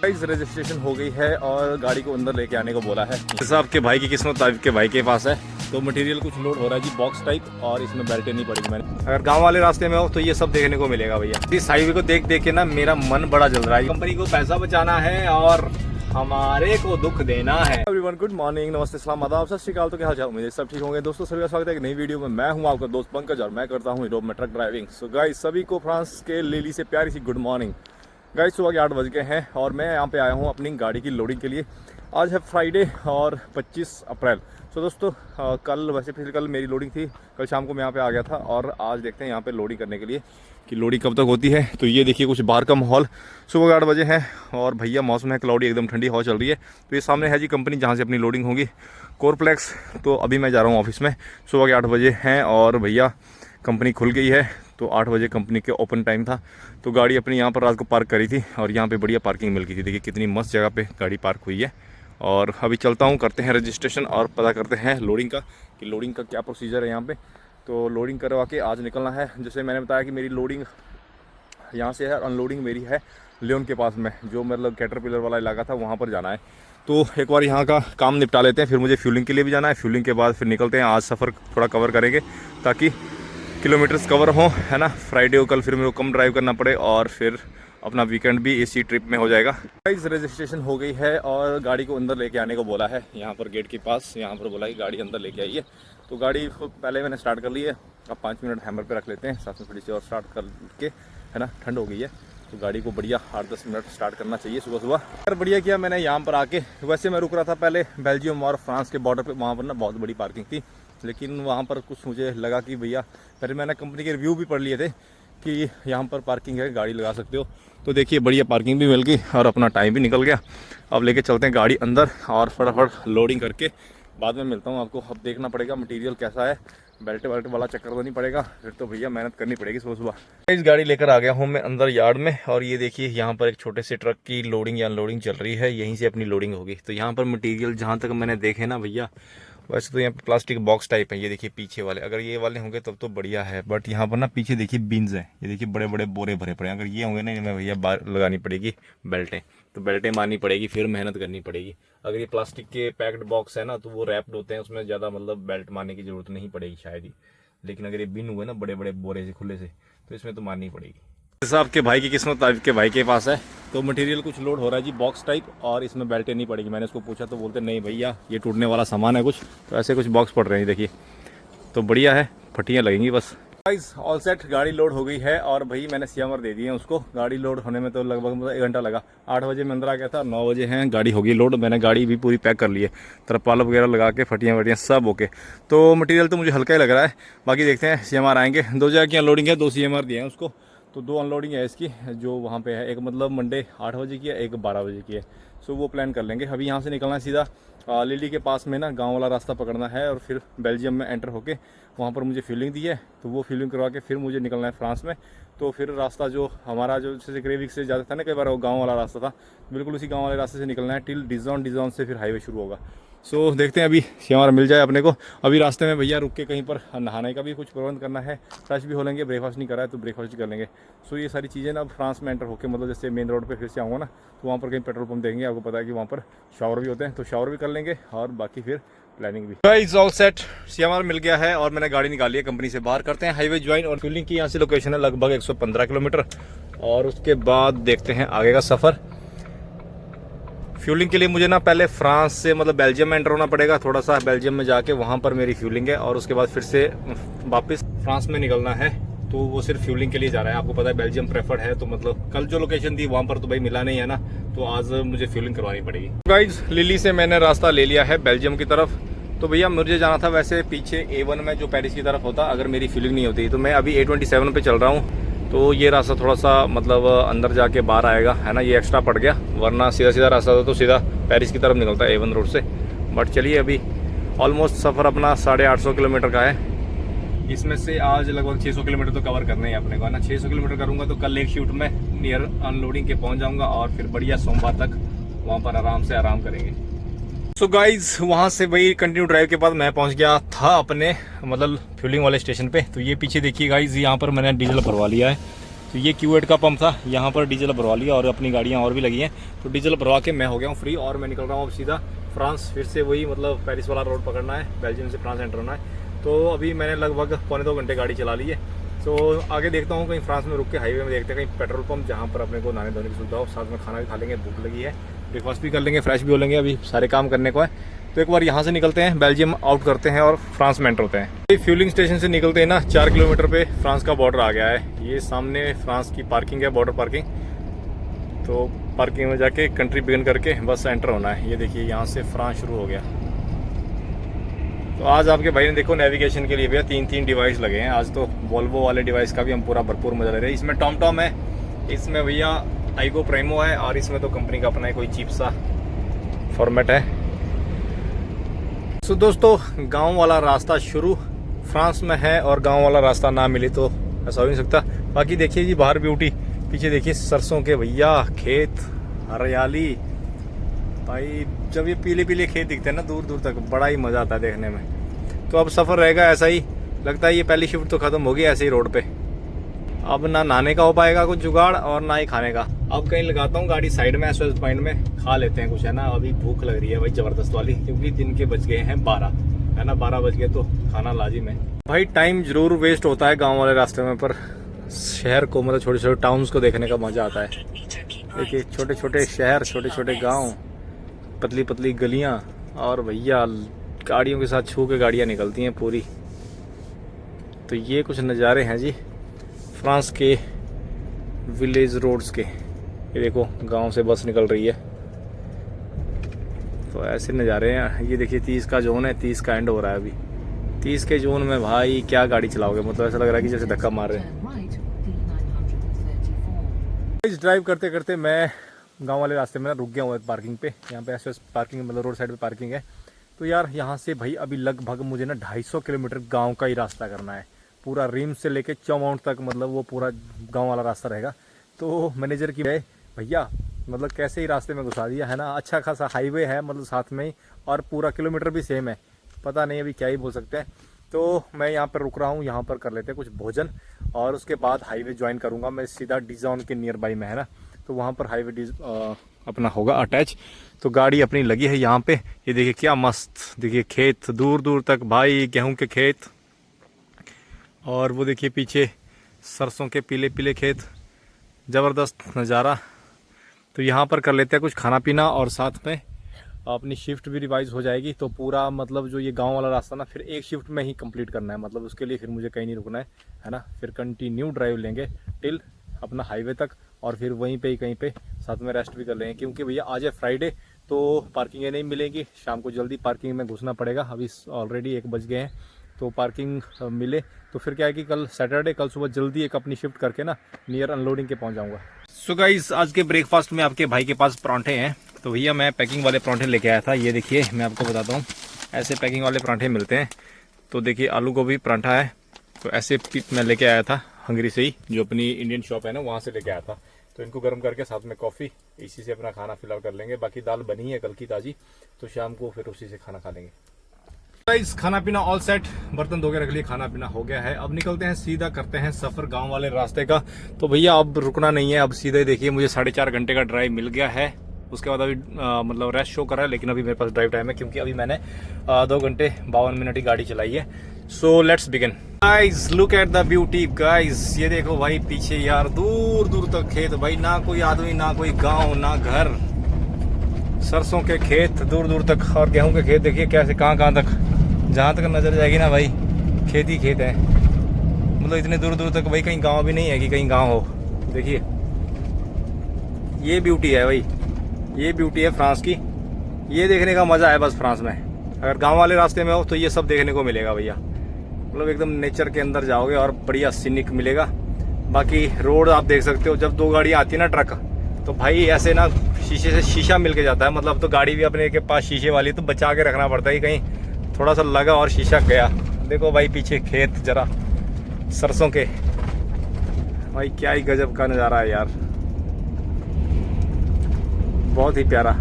Guys registration हो गई है और गाड़ी को अंदर लेके आने को बोला है। साहब के भाई की किस्मत ताबिब के भाई के पास है, तो मटेरियल कुछ लोड हो रहा है जी, बॉक्स टाइप, और इसमें बेल्टें नहीं पड़ेगी। मैंने अगर गांव वाले रास्ते में हो तो ये सब देखने को मिलेगा भैया। इस हाईवे को देख देख के ना मेरा मन बड़ा जल रहा है। कंपनी को पैसा बचाना है और हमारे को दुख देना है। एवरीवन गुड मॉर्निंग, नमस्ते, सलाम, आदाब, सत श्री अकाल। तो क्या हाल चाल, उम्मीद सब ठीक होंगे। दोस्तों सभी का स्वागत है एक नई वीडियो में। मैं हूं आपका दोस्त पंकज और मैं करता हूं यूरोप में ट्रक ड्राइविंग। सो गाइस सभी को फ्रांस के लिली से प्यारी सी गुड मॉर्निंग। गाइस सुबह के 8 बज गए हैं और मैं यहाँ पे आया हूँ अपनी गाड़ी की लोडिंग के लिए। आज है फ्राइडे और 25 अप्रैल। सो दोस्तों कल वैसे फिर कल मेरी लोडिंग थी, कल शाम को मैं यहाँ पे आ गया था और आज देखते हैं यहाँ पे लोडिंग करने के लिए कि लोडिंग कब तक होती है। तो ये देखिए कुछ बाहर का माहौल, सुबह 8 बजे है और भैया मौसम है क्लाउडी, एकदम ठंडी हवा चल रही है। तो ये सामने है जी कंपनी जहाँ से अपनी लोडिंग होगी, कोरप्लेक्स। तो अभी मैं जा रहा हूँ ऑफिस में, सुबह के 8 बजे हैं और भैया कंपनी खुल गई है। तो 8 बजे कंपनी के ओपन टाइम था, तो गाड़ी अपनी यहाँ पर रात को पार्क करी थी और यहाँ पे बढ़िया पार्किंग मिल गई थी। देखिए कितनी मस्त जगह पे गाड़ी पार्क हुई है। और अभी चलता हूँ, करते हैं रजिस्ट्रेशन और पता करते हैं लोडिंग का कि लोडिंग का क्या प्रोसीजर है यहाँ पे। तो लोडिंग करवा के आज निकलना है। जैसे मैंने बताया कि मेरी लोडिंग यहाँ से है और अनलोडिंग मेरी है लियोन के पास में, जो मतलब कैटरपिलर वाला इलाका था वहाँ पर जाना है। तो एक बार यहाँ का काम निपटा लेते हैं, फिर मुझे फ्यूलिंग के लिए भी जाना है। फ्यूलिंग के बाद फिर निकलते हैं। आज सफ़र थोड़ा कवर करेंगे ताकि किलोमीटर्स कवर हो, है ना। फ्राइडे को कल फिर मेरे को कम ड्राइव करना पड़े और फिर अपना वीकेंड भी इसी ट्रिप में हो जाएगा। गाइस रजिस्ट्रेशन हो गई है और गाड़ी को अंदर लेके आने को बोला है यहाँ पर गेट के पास। यहाँ पर बोला कि गाड़ी अंदर लेके आइए। तो गाड़ी को पहले मैंने स्टार्ट कर ली है, अब 5 मिनट हैमर पे रख लेते हैं, साथ में थोड़ी सी और स्टार्ट करके, है ना। ठंड हो गई है तो गाड़ी को बढ़िया 8-10 मिनट स्टार्ट करना चाहिए सुबह सुबह। यार बढ़िया किया मैंने यहाँ पर आके। वैसे मैं रुक रहा था पहले बेल्जियम और फ्रांस के बॉर्डर पे, वहाँ पर ना बहुत बड़ी पार्किंग थी, लेकिन वहाँ पर कुछ मुझे लगा कि भैया, पहले मैंने कंपनी के रिव्यू भी पढ़ लिए थे कि यहाँ पर पार्किंग है, गाड़ी लगा सकते हो। तो देखिए बढ़िया पार्किंग भी मिल गई और अपना टाइम भी निकल गया। अब लेके चलते हैं गाड़ी अंदर और फटाफट लोडिंग करके बाद में मिलता हूँ आपको। अब देखना पड़ेगा मटेरियल कैसा है, बेल्ट वेल्ट वाला चक्कर तो नहीं पड़ेगा, फिर तो भैया मेहनत करनी पड़ेगी सुबह सुबह। इस गाड़ी लेकर आ गया हूँ मैं अंदर यार्ड में और ये देखिए यहाँ पर एक छोटे से ट्रक की लोडिंग या अनलोडिंग चल रही है, यहीं से अपनी लोडिंग होगी। तो यहाँ पर मटेरियल जहाँ तक मैंने देखे ना भैया, वैसे तो यहाँ पे प्लास्टिक बॉक्स टाइप है। ये देखिए पीछे वाले, अगर ये वाले होंगे तब तो बढ़िया है, बट यहाँ पर ना पीछे देखिए बीन्स हैं, ये देखिए बड़े बड़े बोरे भरे पड़े। अगर ये होंगे ना इनमें भैया बाहर लगानी पड़ेगी बेल्टें, तो बेल्टें मारनी पड़ेगी, फिर मेहनत करनी पड़ेगी। अगर ये प्लास्टिक के पैक्ड बॉक्स है ना तो वो रैप्ड होते हैं, उसमें ज़्यादा मतलब बेल्ट मारने की जरूरत नहीं पड़ेगी शायद ही। लेकिन अगर ये बिन हुए ना बड़े बड़े बोरे से खुले से, तो इसमें तो मारनी पड़ेगी। साहब के भाई की किस्मत ताबिब के भाई के पास है। तो मटेरियल कुछ लोड हो रहा है जी, बॉक्स टाइप, और इसमें बेल्टें नहीं पड़ेगी। मैंने उसको पूछा तो बोलते नहीं भैया ये टूटने वाला सामान है कुछ, तो ऐसे कुछ बॉक्स पड़ रहे हैं देखिए। तो बढ़िया है, फटियाँ लगेंगी बस। गाइस ऑल सेट, गाड़ी लोड हो गई है और भाई मैंने सीएमआर दे दिए उसको। गाड़ी लोड होने में तो लगभग 1 घंटा लगा। 8 बजे मैं अंदर आ गया था, 9 बजे हैं गाड़ी होगी लोड। मैंने गाड़ी भी पूरी पैक कर ली है, तरपाल वगैरह लगा के, फटियाँ वटियाँ सब ओके। तो मटेरियल तो मुझे हल्का ही लग रहा है, बाकी देखते हैं सीएमआर आएंगे। 2 जगह की अनलोडिंग है, 2 सीएमआर दिए हैं उसको। तो 2 अनलोडिंग है इसकी जो वहाँ पे है, एक मतलब मंडे 8 बजे की है, एक 12 बजे की है। सो वो प्लान कर लेंगे। अभी यहाँ से निकलना है सीधा लिली के पास में ना, गांव वाला रास्ता पकड़ना है और फिर बेल्जियम में एंटर होके वहाँ पर मुझे फीलिंग दी है, तो वो फीलिंग करवा के फिर मुझे निकलना है फ्रांस में। तो फिर रास्ता जो हमारा जो जैसे ग्रेविक से जाता था ना कई बार, वो गाँव वाला रास्ता था, बिल्कुल उसी गाँव वाले रास्ते से निकलना है टिल डिजॉन। डिजॉन से फिर हाईवे शुरू होगा। सो देखते हैं अभी सीएमआर मिल जाए अपने को। अभी रास्ते में भैया रुक के कहीं पर नहाने का भी कुछ प्रबंध करना है, फ्रेश भी हो लेंगे। ब्रेकफास्ट नहीं करा है तो ब्रेकफास्ट कर लेंगे। सो ये सारी चीज़ें ना, अब फ्रांस में एंटर होकर मतलब जैसे मेन रोड पे फिर से आऊँगा ना, तो वहाँ पर कहीं पेट्रोल पंप देंगे। आपको पता है कि वहाँ पर शावर भी होते हैं, तो शावर भी कर लेंगे और बाकी फिर प्लानिंग भी। गाइस ऑल सेट, सीएमआर मिल गया है और मैंने गाड़ी निकाली है कंपनी से बाहर। करते हैं हाईवे ज्वाइन और फ्यूलिंग की यहाँ से लोकेशन है लगभग 115 किलोमीटर और उसके बाद देखते हैं आगे का सफ़र। फ्यूलिंग के लिए मुझे ना पहले फ्रांस से मतलब बेल्जियम में एंटर होना पड़ेगा, थोड़ा सा बेल्जियम में जाके वहाँ पर मेरी फ्यूलिंग है और उसके बाद फिर से वापस फ्रांस में निकलना है। तो वो सिर्फ फ्यूलिंग के लिए जा रहा है। आपको पता है बेल्जियम प्रेफर्ड है, तो मतलब कल जो लोकेशन थी वहाँ पर तो भाई मिला नहीं है ना, तो आज मुझे फ्यूलिंग करवानी पड़ेगी। गाइस लिली से मैंने रास्ता ले लिया है बेल्जियम की तरफ। तो भैया मुझे जाना था वैसे पीछे A1 में जो पेरिस की तरफ होता, अगर मेरी फ्यूलिंग नहीं होती। तो मैं अभी A27 पे चल रहा हूँ, तो ये रास्ता थोड़ा सा मतलब अंदर जाके बाहर आएगा, है ना। ये एक्स्ट्रा पड़ गया, वरना सीधा सीधा रास्ता था तो सीधा पेरिस की तरफ निकलता है A1 रोड से। बट चलिए अभी ऑलमोस्ट सफ़र अपना 850 किलोमीटर का है। इसमें से आज लगभग 600 किलोमीटर तो कवर करना ही अपने को, है ना। 600 किलोमीटर करूँगा तो कल एक शूट में नियर अनलोडिंग के पहुँच जाऊँगा और फिर बढ़िया सोमवार तक वहाँ पर आराम से आराम करेंगे। सो गाइज वहाँ से भाई कंटिन्यू ड्राइव के बाद मैं पहुँच गया था अपने मतलब फ्यूलिंग वाले स्टेशन पे। तो ये पीछे देखिए गाइज, यहाँ पर मैंने डीजल भरवा लिया है तो ये Q8 का पंप था, यहाँ पर डीजल भरवा लिया और अपनी गाड़ियाँ और भी लगी हैं। तो डीजल भरवा के मैं हो गया हूँ फ्री और मैं निकल रहा हूँ अब सीधा फ्रांस। फिर से वही मतलब पेरिस वाला रोड पकड़ना है, बेल्जियम से फ्रांस एंटर होना है। तो अभी मैंने लगभग 1.25 घंटे गाड़ी चला ली है। तो आगे देखता हूँ कहीं फ्रांस में रुक के हाईवे में देखते हैं कहीं पेट्रोल पंप जहाँ पर अपने को नहाने धोने की सुविधा हो, साथ में खाना भी खा लेंगे, भूख लगी है, ब्रेकफास्ट भी कर लेंगे, फ्रेश भी हो लेंगे, अभी सारे काम करने को है। तो एक बार यहाँ से निकलते हैं, बेल्जियम आउट करते हैं और फ्रांस में एंटर होते हैं। फ्यूलिंग स्टेशन से निकलते हैं ना 4 किलोमीटर पे फ्रांस का बॉर्डर आ गया है। ये सामने फ्रांस की पार्किंग है, बॉर्डर पार्किंग। तो पार्किंग में जाके कंट्री बिगिन करके बस एंटर होना है। ये देखिए यहाँ से फ्रांस शुरू हो गया। तो आज आपके भाई ने देखो नेविगेशन के लिए भैया 3 डिवाइस लगे हैं। आज तो वोल्वो वाले डिवाइस का भी हम पूरा भरपूर मजा ले रहे हैं। इसमें टॉम है, इसमें भैया आइगो प्राइमो है और इसमें तो कंपनी का अपना ही कोई चीप सा फॉर्मेट है। तो दोस्तों गांव वाला रास्ता शुरू फ्रांस में है और गांव वाला रास्ता ना मिले तो ऐसा हो नहीं सकता। बाकी देखिए जी बाहर ब्यूटी, पीछे देखिए सरसों के भैया खेत, हरियाली। भाई जब ये पीले पीले खेत दिखते हैं ना दूर दूर तक, बड़ा ही मजा आता है देखने में। तो अब सफर रहेगा ऐसा ही, लगता है ये पहली शिफ्ट तो खत्म होगी ऐसे ही रोड पे। अब ना नहाने का हो पाएगा कुछ जुगाड़ और ना ही खाने का। अब कहीं लगाता हूँ गाड़ी साइड में, एसओएस पॉइंट में खा लेते हैं कुछ, है ना। अभी भूख लग रही है भाई जबरदस्त वाली, क्योंकि दिन के बज गए हैं 12, है ना। 12 बज गए तो खाना लाजिम है भाई। टाइम जरूर वेस्ट होता है गाँव वाले रास्ते में, पर शहर को मतलब छोटे छोटे टाउन्स को देखने का मजा आता है। देखिए छोटे छोटे शहर, छोटे छोटे गाँव, पतली पतली गलियाँ और भैया गाड़ियों के साथ छू के गाड़ियाँ निकलती हैं पूरी। तो ये कुछ नज़ारे हैं जी फ्रांस के विलेज रोड्स के। ये देखो गांव से बस निकल रही है, तो ऐसे नज़ारे हैं। ये देखिए 30 का जोन है, 30 का एंड हो रहा है अभी। 30 के जोन में भाई क्या गाड़ी चलाओगे, मतलब ऐसा लग रहा है कि जैसे धक्का मार रहे हैं। इस ड्राइव करते करते मैं गांव वाले रास्ते में ना रुक गया हूँ पार्किंग पे। यहाँ पे ऐसे पार्किंग मतलब रोड साइड पे पार्किंग है। तो यार यहाँ से भाई अभी लगभग मुझे ना 250 किलोमीटर गाँव का ही रास्ता करना है। पूरा रीम से लेके चौमाउंट तक, मतलब वो पूरा गांव वाला रास्ता रहेगा। तो मैनेजर की भैया मतलब कैसे ही रास्ते में घुसा दिया, है ना। अच्छा खासा हाईवे है मतलब साथ में ही, और पूरा किलोमीटर भी सेम है। पता नहीं अभी क्या ही बोल सकते हैं। तो मैं यहाँ पर रुक रहा हूँ, यहाँ पर कर लेते हैं कुछ भोजन और उसके बाद हाईवे ज्वाइन करूँगा मैं सीधा डिजॉन के नियर बाई में, है ना। तो वहाँ पर हाईवे अपना होगा अटैच। तो गाड़ी अपनी लगी है यहाँ पे। ये देखिए क्या मस्त, देखिए खेत दूर दूर तक भाई, गेहूँ के खेत, और वो देखिए पीछे सरसों के पीले पीले खेत, ज़बरदस्त नज़ारा। तो यहाँ पर कर लेते हैं कुछ खाना पीना और साथ में अपनी शिफ्ट भी रिवाइज हो जाएगी। तो पूरा मतलब जो ये गांव वाला रास्ता ना फिर एक शिफ्ट में ही कंप्लीट करना है, मतलब उसके लिए फिर मुझे कहीं नहीं रुकना है ना। फिर कंटिन्यू ड्राइव लेंगे टिल अपना हाईवे तक, और फिर वहीं पे ही कहीं पे साथ में रेस्ट भी कर लेंगे, क्योंकि भैया आज है फ्राइडे तो पार्किंगें नहीं मिलेंगी। शाम को जल्दी पार्किंग में घुसना पड़ेगा, अभी ऑलरेडी 1 बज गए हैं। तो पार्किंग मिले तो फिर क्या है कि कल सैटरडे, कल सुबह जल्दी एक अपनी शिफ्ट करके ना नियर अनलोडिंग के पहुंच जाऊंगा। सो गाइस आज के ब्रेकफास्ट में आपके भाई के पास परांठे हैं। तो भैया मैं पैकिंग वाले परांठे लेके आया था। ये देखिए मैं आपको बताता हूँ, ऐसे पैकिंग वाले परांठे मिलते हैं। तो देखिए आलू गोभी परांठा है। तो ऐसे मैं लेके आया था हंगरी से ही, जो अपनी इंडियन शॉप है ना वहाँ से लेके आया था। तो इनको गर्म करके साथ में कॉफ़ी, इसी से अपना खाना फिलहाल कर लेंगे। बाकी दाल बनी है कल की ताज़ी, तो शाम को फिर उसी से खाना खा लेंगे। गाइस खाना पीना ऑल सेट, बर्तन धो के रख लिए, खाना पीना हो गया है। अब निकलते हैं, सीधा करते हैं सफर गांव वाले रास्ते का। तो भैया अब रुकना नहीं है, अब सीधे देखिए मुझे 4.5 घंटे का ड्राइव मिल गया है। उसके बाद अभी मतलब रेस्ट शो कर रहा है, लेकिन अभी मेरे पास ड्राइव टाइम है, क्योंकि अभी मैंने 2 घंटे 52 मिनट की गाड़ी चलाई है। So let's begin. Guys look at the beauty guys, ये देखो भाई पीछे यार दूर दूर तक खेत भाई, ना कोई आदमी, ना कोई गाँव, ना घर, सरसों के खेत दूर दूर तक, और गेहूं के खेत देखिए कैसे कहाँ तक, जहाँ तक नजर जाएगी ना भाई खेत ही खेत है। मतलब इतने दूर दूर तक भाई, कहीं गांव भी नहीं है कि कहीं गांव हो। देखिए ये ब्यूटी है भाई, ये ब्यूटी है फ्रांस की। ये देखने का मजा है बस फ्रांस में। अगर गांव वाले रास्ते में हो तो ये सब देखने को मिलेगा भैया। मतलब एकदम नेचर के अंदर जाओगे और बढ़िया सीनिक मिलेगा। बाकी रोड आप देख सकते हो, जब 2 गाड़ियाँ आती है ना ट्रक, तो भाई ऐसे ना शीशे से शीशा मिल के जाता है। मतलब तो गाड़ी भी अपने के पास शीशे वाली, तो बचा के रखना पड़ता है, कहीं थोड़ा सा लगा और शीशा गया। देखो भाई पीछे खेत जरा सरसों के, भाई क्या ही गजब का नज़ारा है यार, बहुत ही प्यारा।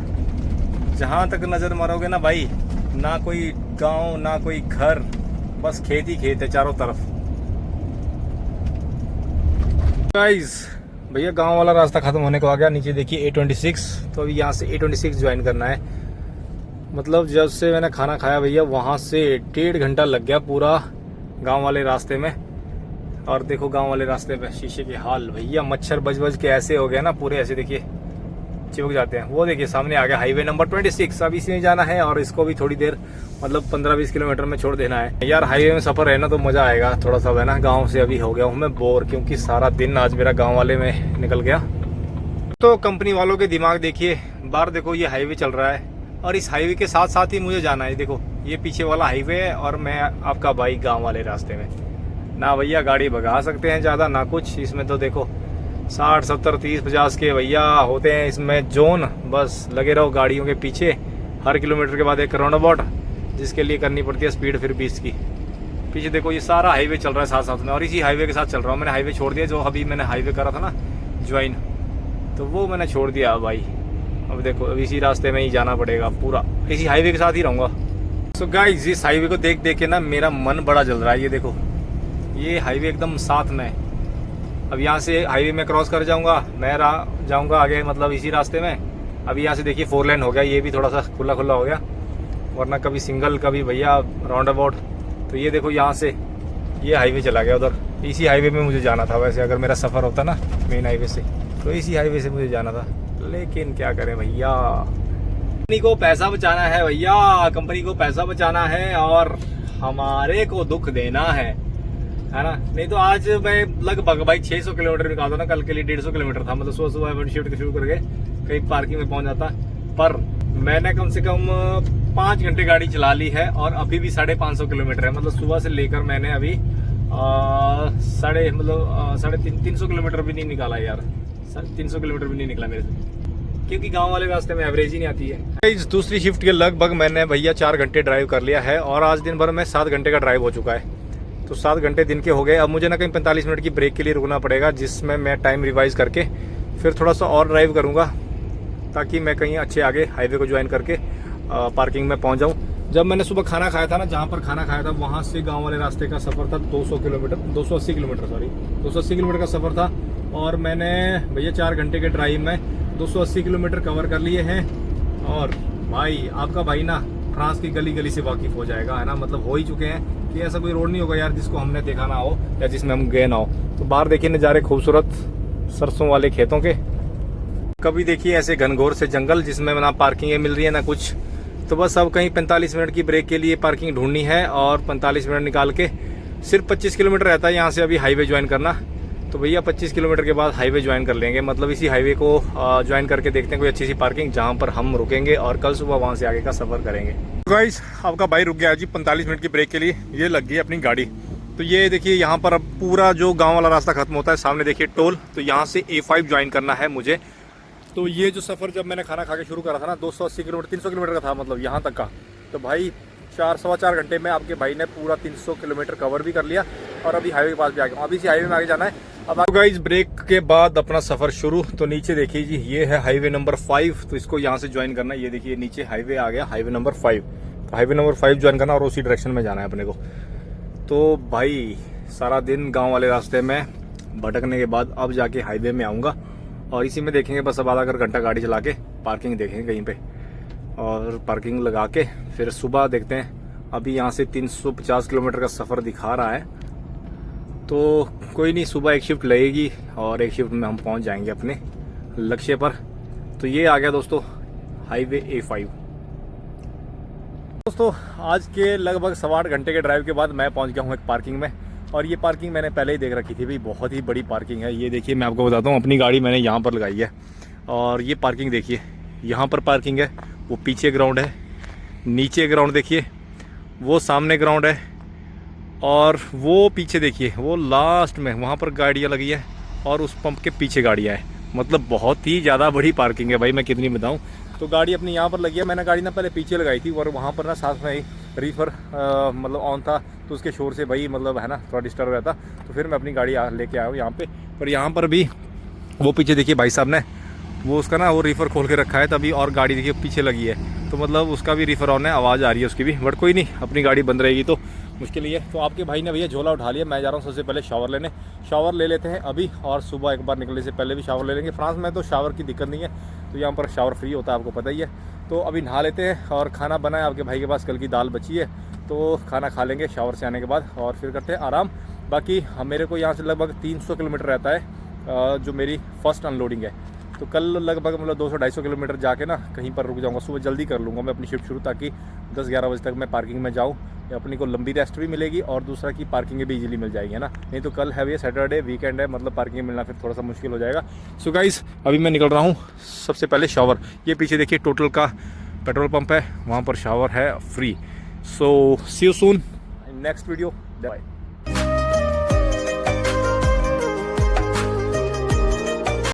जहाँ तक नज़र मारोगे ना भाई, ना कोई गांव, ना कोई घर, बस खेत ही खेत है चारों तरफ। गाइस भैया गांव वाला रास्ता खत्म होने को आ गया। नीचे देखिए A26, तो अभी यहाँ से A26 ज्वाइन करना है। मतलब जब से मैंने खाना खाया भैया वहाँ से 1.5 घंटा लग गया पूरा गांव वाले रास्ते में। और देखो गांव वाले रास्ते पे शीशे के हाल भैया, मच्छर बज बज के ऐसे हो गया ना पूरे, ऐसे देखिए चिपक जाते हैं। वो देखिए सामने आ गया हाईवे नंबर 26, अब इसी में जाना है और इसको भी थोड़ी देर मतलब 15-20 किलोमीटर में छोड़ देना है। यार हाईवे में सफर है ना तो मजा आएगा थोड़ा सा, है ना। गांव से अभी हो गया हूँ मैं बोर, क्योंकि सारा दिन आज मेरा गांव वाले में निकल गया। तो कंपनी वालों के दिमाग देखिए, बाहर देखो ये हाईवे चल रहा है और इस हाईवे के साथ साथ ही मुझे जाना है। देखो ये पीछे वाला हाईवे है और मैं आपका भाई गाँव वाले रास्ते में। ना भैया गाड़ी भगा सकते हैं ज़्यादा ना कुछ, इसमें तो देखो 60, 70, 30, 50 के भैया होते हैं इसमें जोन। बस लगे रहो गाड़ियों के पीछे, हर किलोमीटर के बाद एक राउंड अबाउट, जिसके लिए करनी पड़ती है स्पीड फिर 20 की। पीछे देखो ये सारा हाईवे चल रहा है साथ साथ में, और इसी हाईवे के साथ चल रहा हूँ। मैंने हाईवे छोड़ दिया, जो अभी मैंने हाईवे करा था ना ज्वाइन, तो वो मैंने छोड़ दिया भाई। अब देखो अब इसी रास्ते में ही जाना पड़ेगा, पूरा इसी हाईवे के साथ ही रहूँगा। सो गाइस इस हाईवे को देख देख के ना मेरा मन बड़ा जल रहा है। ये देखो ये हाईवे एकदम साथ में। अब यहाँ से हाईवे में क्रॉस कर जाऊँगा, मैं जाऊँगा आगे मतलब इसी रास्ते में। अभी यहाँ से देखिए 4 लेन हो गया, ये भी थोड़ा सा खुला खुला हो गया, वरना कभी सिंगल कभी भैया राउंड अबाउट। तो ये देखो यहाँ से ये हाईवे चला गया उधर। इसी हाईवे में मुझे जाना था वैसे, अगर मेरा सफ़र होता ना मेन हाईवे से तो इसी हाईवे से मुझे जाना था, लेकिन क्या करें भैया, कंपनी को पैसा बचाना है भैया, कंपनी को पैसा बचाना है और हमारे को दुख देना है ना। नहीं तो आज मैं लगभग भाई 600 किलोमीटर निकालता ना, कल के लिए 150 किलोमीटर था। मतलब सुबह सुबह शिफ्ट शुरू करके कहीं पार्किंग में पहुंच जाता, पर मैंने कम से कम 5 घंटे गाड़ी चला ली है और अभी भी 550 किलोमीटर है। मतलब सुबह से लेकर मैंने अभी 350 किलोमीटर भी नहीं निकाला यार, 300 किलोमीटर भी नहीं निकला मेरे से, क्योंकि गांव वाले रास्ते में एवरेज ही नहीं आती है। इस दूसरी शिफ्ट के लगभग मैंने भैया 4 घंटे ड्राइव कर लिया है और आज दिन भर में 7 घंटे का ड्राइव हो चुका है। तो 7 घंटे दिन के हो गए। अब मुझे ना कहीं 45 मिनट की ब्रेक के लिए रुकना पड़ेगा, जिसमें मैं टाइम रिवाइज करके फिर थोड़ा सा और ड्राइव करूँगा, ताकि मैं कहीं अच्छे आगे हाईवे को ज्वाइन करके पार्किंग में पहुँच जाऊँ। जब मैंने सुबह खाना खाया था ना, जहाँ पर खाना खाया था वहाँ से गाँव वाले रास्ते का सफ़र था 280 किलोमीटर का सफ़र था। और मैंने भैया 4 घंटे के ड्राइव में 280 किलोमीटर कवर कर लिए हैं। और भाई आपका भाई ना फ्रांस की गली गली से वाकिफ हो जाएगा, है ना। मतलब हो ही चुके हैं कि ऐसा कोई रोड नहीं होगा यार जिसको हमने देखा ना हो या जिसमें हम गए ना हो। तो बाहर देखिए नज़ारे खूबसूरत सरसों वाले खेतों के, कभी देखिए ऐसे घनघोर से जंगल जिसमें ना पार्किंग मिल रही है ना कुछ। तो बस अब कहीं 45 मिनट की ब्रेक के लिए पार्किंग ढूंढनी है और 45 मिनट निकाल के सिर्फ 25 किलोमीटर रहता है यहाँ से अभी हाईवे ज्वाइन करना। तो भैया 25 किलोमीटर के बाद हाईवे ज्वाइन कर लेंगे। मतलब इसी हाईवे को ज्वाइन करके देखते हैं कोई अच्छी सी पार्किंग जहाँ पर हम रुकेंगे और कल सुबह वहाँ से आगे का सफ़र करेंगे। गाइस आपका भाई रुक गया जी 45 मिनट की ब्रेक के लिए, ये लग गई अपनी गाड़ी। तो ये देखिए यहाँ पर अब पूरा जो गाँव वाला रास्ता खत्म होता है, सामने देखिए टोल। तो यहाँ से A5 ज्वाइन करना है मुझे। तो ये जो सफ़र जब मैंने खाना खा के शुरू करा था ना 280 किलोमीटर 300 किलोमीटर का था, मतलब यहाँ तक का। तो भाई 4-4.25 घंटे में आपके भाई ने पूरा 300 किलोमीटर कवर भी कर लिया और अभी हाईवे के पास भी आ गया। अभी इसी हाईवे में आगे जाना है। अब आपको गाइस ब्रेक के बाद अपना सफ़र शुरू। तो नीचे देखिए जी ये है हाईवे नंबर 5, तो इसको यहाँ से ज्वाइन करना है। ये देखिए नीचे हाईवे आ गया, हाईवे नंबर 5। तो हाईवे नंबर 5 ज्वाइन करना और उसी डायरेक्शन में जाना है अपने को। तो भाई सारा दिन गाँव वाले रास्ते में भटकने के बाद अब जाके हाईवे में आऊँगा और इसी में देखेंगे बस अब आधा घंटा गाड़ी चला के पार्किंग देखेंगे कहीं पे, और पार्किंग लगा के फिर सुबह देखते हैं। अभी यहाँ से 350 किलोमीटर का सफ़र दिखा रहा है, तो कोई नहीं, सुबह एक शिफ्ट लगेगी और एक शिफ्ट में हम पहुँच जाएंगे अपने लक्ष्य पर। तो ये आ गया दोस्तों हाईवे A5। दोस्तों आज के लगभग 7-8 घंटे के ड्राइव के बाद मैं पहुँच गया हूँ एक पार्किंग में, और ये पार्किंग मैंने पहले ही देख रखी थी भाई, बहुत ही बड़ी पार्किंग है। ये देखिए मैं आपको बताता हूँ, अपनी गाड़ी मैंने यहाँ पर लगाई है और ये पार्किंग देखिए, यहाँ पर पार्किंग है, वो पीछे ग्राउंड है, नीचे ग्राउंड देखिए, वो सामने ग्राउंड है, और वो पीछे देखिए वो लास्ट में वहाँ पर गाड़ियाँ लगी है और उस पंप के पीछे गाड़ियाँ हैं। मतलब बहुत ही ज़्यादा बड़ी पार्किंग है भाई, मैं कितनी बताऊँ। तो गाड़ी अपनी यहाँ पर लगी है, मैंने गाड़ी ना पहले पीछे लगाई थी और वहाँ पर ना साथ में ही रीफर मतलब ऑन था, तो उसके शोर से भाई मतलब है ना थोड़ा डिस्टर्ब रहता। तो फिर मैं अपनी गाड़ी लेके आया हूँ यहाँ पे। पर यहाँ पर भी वो पीछे देखिए भाई साहब ने वो उसका ना वो रीफर खोल के रखा है, तभी और गाड़ी देखिए पीछे लगी है, तो मतलब उसका भी रीफर ऑन है, आवाज़ आ रही है उसकी भी। बट कोई नहीं, अपनी गाड़ी बंद रहेगी तो मुश्किल ही है। तो आपके भाई ने भैया झोला उठा लिया, मैं जा रहा हूँ सबसे पहले शावर लेने। शावर ले लेते हैं अभी, और सुबह एक बार निकलने से पहले भी शावर ले लेंगे। फ्रांस में तो शावर की दिक्कत नहीं है, तो यहाँ पर शावर फ्री होता है, आपको पता ही है। तो अभी नहा लेते हैं, और खाना बना है आपके भाई के पास, कल की दाल बची है, तो खाना खा लेंगे शावर से आने के बाद, और फिर करते हैं आराम। बाकी मेरे को यहाँ से लगभग 300 किलोमीटर रहता है जो मेरी फ़र्स्ट अनलोडिंग है। तो कल लगभग मतलब 200-250 किलोमीटर जाके ना कहीं पर रुक जाऊंगा। सुबह जल्दी कर लूँगा मैं अपनी शिफ्ट शुरू, ताकि 10-11 बजे तक मैं पार्किंग में जाऊँ। अपनी को लंबी रेस्ट भी मिलेगी, और दूसरा की पार्किंग भी इजीली मिल जाएगी, है ना। नहीं तो कल है ये सैटरडे, वीकेंड है, मतलब पार्किंग मिलना फिर थोड़ा सा मुश्किल हो जाएगा। सो गाइस, अभी मैं निकल रहा हूँ सबसे पहले शावर। ये पीछे देखिए टोटल का पेट्रोल पंप है, वहाँ पर शावर है free. So see you soon next video, bye.